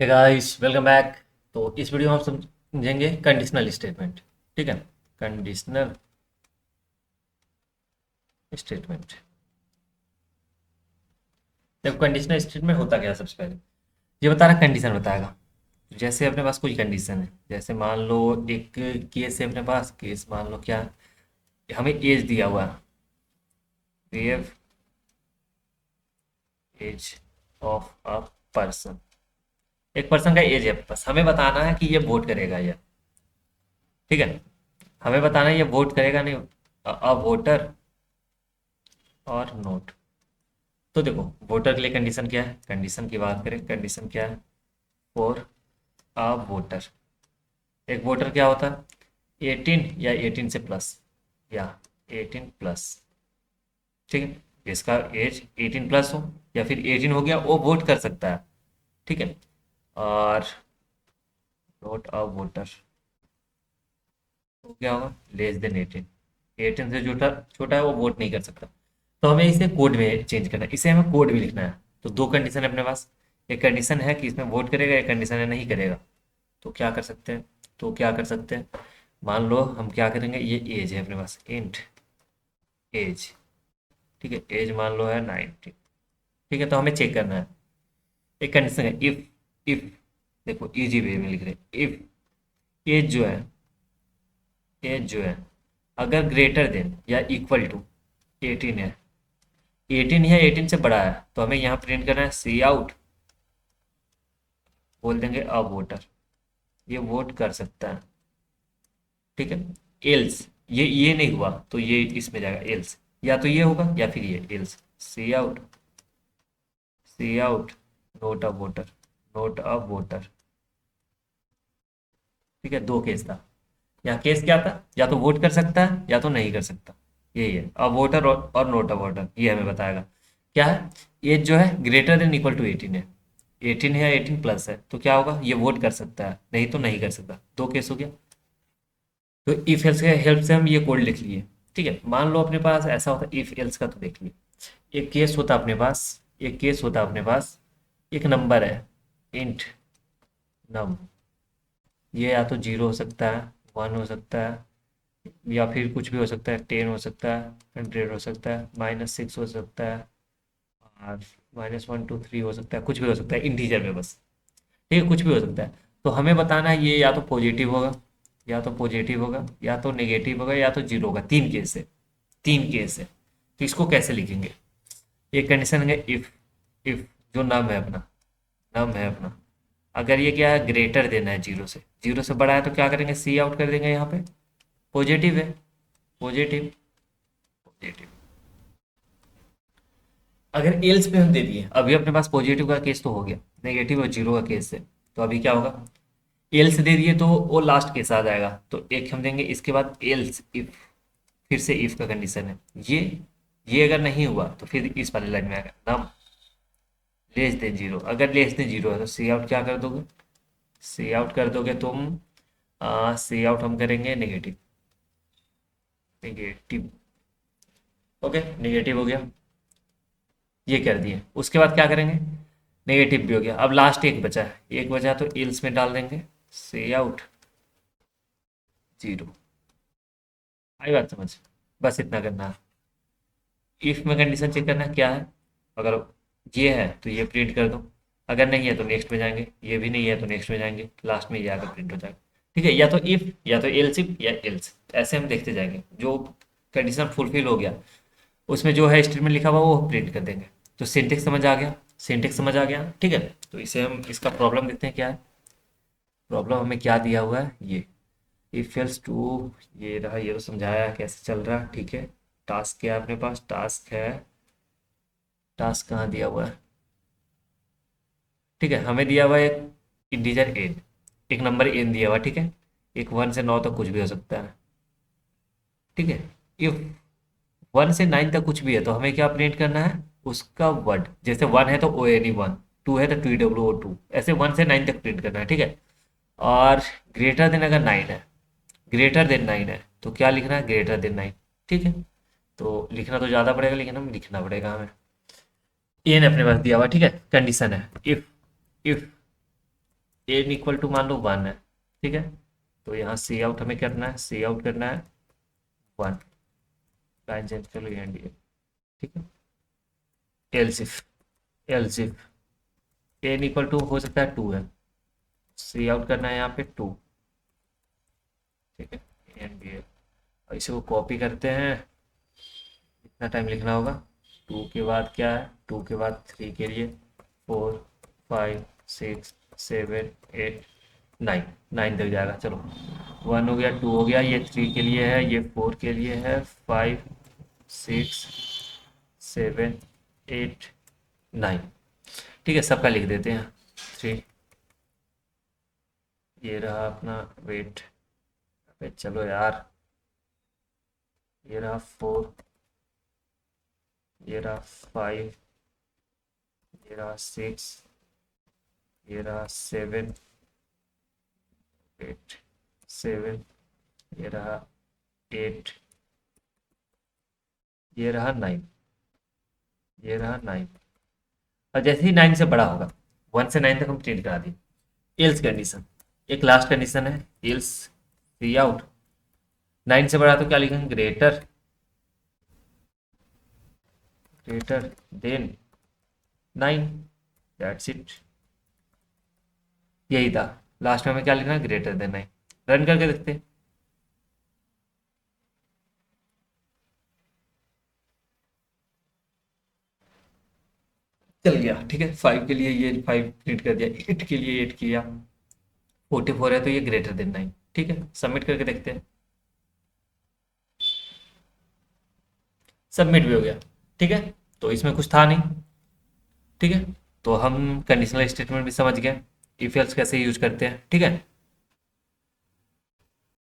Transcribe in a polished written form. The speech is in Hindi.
Hey guys welcome back. तो इस वीडियो में हम समझेंगे कंडीशनल स्टेटमेंट। ठीक है, कंडीशनल स्टेटमेंट। देखो कंडीशनल स्टेटमेंट होता क्या है। सबसे पहले ये बता रहा कंडीशन बताएगा। जैसे अपने पास कोई कंडीशन है, जैसे मान लो एक केस है अपने पास। केस मान लो क्या, हमें एज दिया हुआ है। We age of a person. एक पर्सन का एज है अपने पास, हमें बताना है कि ये वोट करेगा या। ठीक है, हमें बताना है ये वोट करेगा नहीं, अ वोटर और नोट। तो देखो वोटर के लिए कंडीशन क्या है, कंडीशन की बात करें, कंडीशन क्या है फॉर अ वोटर। एक वोटर क्या होता है, 18 या 18 से प्लस, या 18 प्लस। ठीक है, जिसका एज 18 प्लस हो या फिर 18 हो गया वो वोट कर सकता है। ठीक है, और नॉट अ वोटर तो क्या होगा, लेस देन 18। 18 से छोटा छोटा है वो वोट नहीं कर सकता। तो हमें इसे कोड में चेंज करना है, इसे हमें कोड भी लिखना है। तो दो कंडीशन है अपने पास। एक कंडीशन है कि इसमें वोट करेगा, एक कंडीशन है नहीं करेगा। तो क्या कर सकते हैं, तो क्या कर सकते हैं, मान लो हम क्या करेंगे, ये एज है अपने पास, इंट एज। ठीक है, एज मान लो है 90। ठीक है, तो हमें चेक करना है। एक कंडीशन है इफ देखो इजी वे में लिख रहे हैं। इफ एज जो है, एज जो है अगर ग्रेटर देन या इक्वल टू 18 है, 18 या 18 से बड़ा है, तो हमें यहाँ प्रिंट करना है सी आउट। बोल देंगे अ वोटर, ये वोट कर सकता है। ठीक है, एल्स ये नहीं हुआ तो ये इसमें जाएगा एल्स, या तो ये होगा या फिर ये else. Cout, cout not a voter, not a voter. ठीक है, दो केस था। यहाँ केस क्या था, या तो वोट कर सकता है या तो नहीं कर सकता। यही है अ वोटर और नोट अ वोटर, ये हमें बताएगा। क्या है, एज जो है ग्रेटर देन इक्वल टू 18 है, 18 है या 18 प्लस है, तो क्या होगा, ये वोट कर सकता है नहीं तो नहीं कर सकता। दो केस हो गया। तो इफ एल्स के हेल्प से हम ये कोड लिख लिए। ठीक है, मान लो अपने पास ऐसा होता इफ एल्स का, तो देख लिए। एक केस होता अपने पास, एक केस होता अपने पास, एक नंबर है इंट नम। ये या तो जीरो हो सकता है, वन हो सकता है, या फिर कुछ भी हो सकता है, 10 हो सकता है, 100 हो सकता है, -6 हो सकता है, और -1 2 3 हो सकता है, कुछ भी हो सकता है इंटीजर में बस। ठीक है, कुछ भी हो सकता है। तो हमें बताना है ये या तो पॉजिटिव होगा, या तो पॉजिटिव होगा, या तो नेगेटिव होगा, या तो जीरो होगा। तीन केस है, तीन केस है। तो इसको कैसे लिखेंगे, एक कंडीशन है इफ जो नम है अपना, नम है अपना, अगर ये क्या है ग्रेटर देना है जीरो से, जीरो से बड़ा है, तो क्या करेंगे सी आउट कर देंगे। यहाँ पे पॉजिटिव है, पॉजिटिव, पॉजिटिव। अगर एल्स पे हम दे दिए, अभी अपने पास पॉजिटिव का केस तो हो गया, नेगेटिव और जीरो का केस है, तो अभी क्या होगा, एल्स दे दिए तो वो लास्ट केस आ जाएगा। तो एक हम देंगे, इसके बाद एल्स इफ, फिर से इफ का कंडीशन है ये अगर नहीं हुआ तो फिर इस वाले लाइन में आएगा नम लेस देन जीरो। अगर लेस देन जीरो है तो सी आउट क्या कर दोगे, सी आउट कर दोगे तुम, सी आउट हम करेंगे नेगेटिव, नेगेटिव। ओके, नेगेटिव हो गया, ये कर दिए। उसके बाद क्या करेंगे, नेगेटिव भी हो गया, अब लास्ट एक बचा है, एक बचा तो एल्स में डाल देंगे सी आउट जीरो। आई बात समझ, बस इतना करना है। इफ में कंडीशन चेक करना है क्या है, अगर ये है तो ये प्रिंट कर दो, अगर नहीं है तो नेक्स्ट में जाएंगे, ये भी नहीं है तो नेक्स्ट में जाएंगे, लास्ट में ये आकर प्रिंट हो जाएगा। ठीक है, या तो इफ या तो एल्स इफ या एल्स, ऐसे हम देखते जाएंगे। जो कंडीशन फुलफिल हो गया उसमें जो है स्टेटमेंट लिखा हुआ वो प्रिंट कर देंगे। तो सिंटेक्स समझ आ गया, सिंटेक्स समझ आ गया। ठीक है, तो इसे हम इसका प्रॉब्लम देखते हैं क्या है। प्रॉब्लम हमें क्या दिया हुआ है, ये इफ एल्स टू, ये रहा, ये तो समझाया कैसे चल रहा है। ठीक है, टास्क क्या है अपने पास, टास्क है, टास्क कहाँ दिया हुआ है। ठीक है, हमें दिया हुआ है एक इंटीजर एन, एक नंबर एन दिया हुआ है। ठीक है, एक 1 से 9 तक कुछ भी हो सकता है। ठीक है, इफ 1 से 9 तक कुछ भी है तो हमें क्या प्रिंट करना है, उसका वर्ड। जैसे 1 है तो ओ एन ई वन, 2 है तो टी डब्ल्यू ओ टू, ऐसे 1 से 9 तक प्रिंट करना है। ठीक है, और ग्रेटर देन अगर 9 है, ग्रेटर देन 9 है तो क्या लिखना है, ग्रेटर देन 9। ठीक है, तो लिखना तो ज़्यादा पड़ेगा लेकिन हम लिखना पड़ेगा हमें। एन अपने पास दिया हुआ। ठीक है, कंडीशन है if, if n equal to मान लो 1 है, ठीक है। तो यहाँ सी आउट हमें करना है, सी आउट करना है 1, लाइन चेंज कर लो एंड ये, ठीक है। Elsif, elsif n equal to हो सकता है 2 है, सी आउट करना है यहाँ पे 2, ठीक है। एंड ये, और इसे को कॉपी करते हैं, कितना टाइम लिखना होगा, 2 के बाद क्या है, 2 के बाद 3 के लिए, 4 5 6 7 8 9, 9 तक जाएगा, चलो। 1 हो गया, 2 हो गया, ये 3 के लिए है, ये 4 के लिए है, 5 6 7 8 9, ठीक है। सबका लिख देते हैं 3, ये रहा अपना वेट, चलो यार, ये रहा 4, ये रहा 5, ये रहा 6, ये रहा 7 8 7, ये रहा 8, ये रहा 9, ये रहा 9। और जैसे ही 9 से बड़ा होगा, 1 से 9 तक हम चेंज करा दिए। एल्स कंडीशन, एक लास्ट कंडीशन है, एल्स सी आउट 9 से बड़ा, तो क्या लिखेंगे, greater, greater than 9, that's it, यही था। लास्ट में हमें क्या लिखना है, ग्रेटर देन 9। रन करके देखते हैं, चल गया, ठीक है। 5 के लिए ये 5 प्रिंट कर दिया, 8 के लिए 8 किया, 44 है तो ये ग्रेटर देन 9, ठीक है। सबमिट करके देखते हैं, सबमिट भी हो गया, ठीक है। तो इसमें कुछ था नहीं, ठीक है। तो हम कंडीशनल स्टेटमेंट भी समझ गए, इफ एल्स कैसे यूज करते हैं, ठीक है।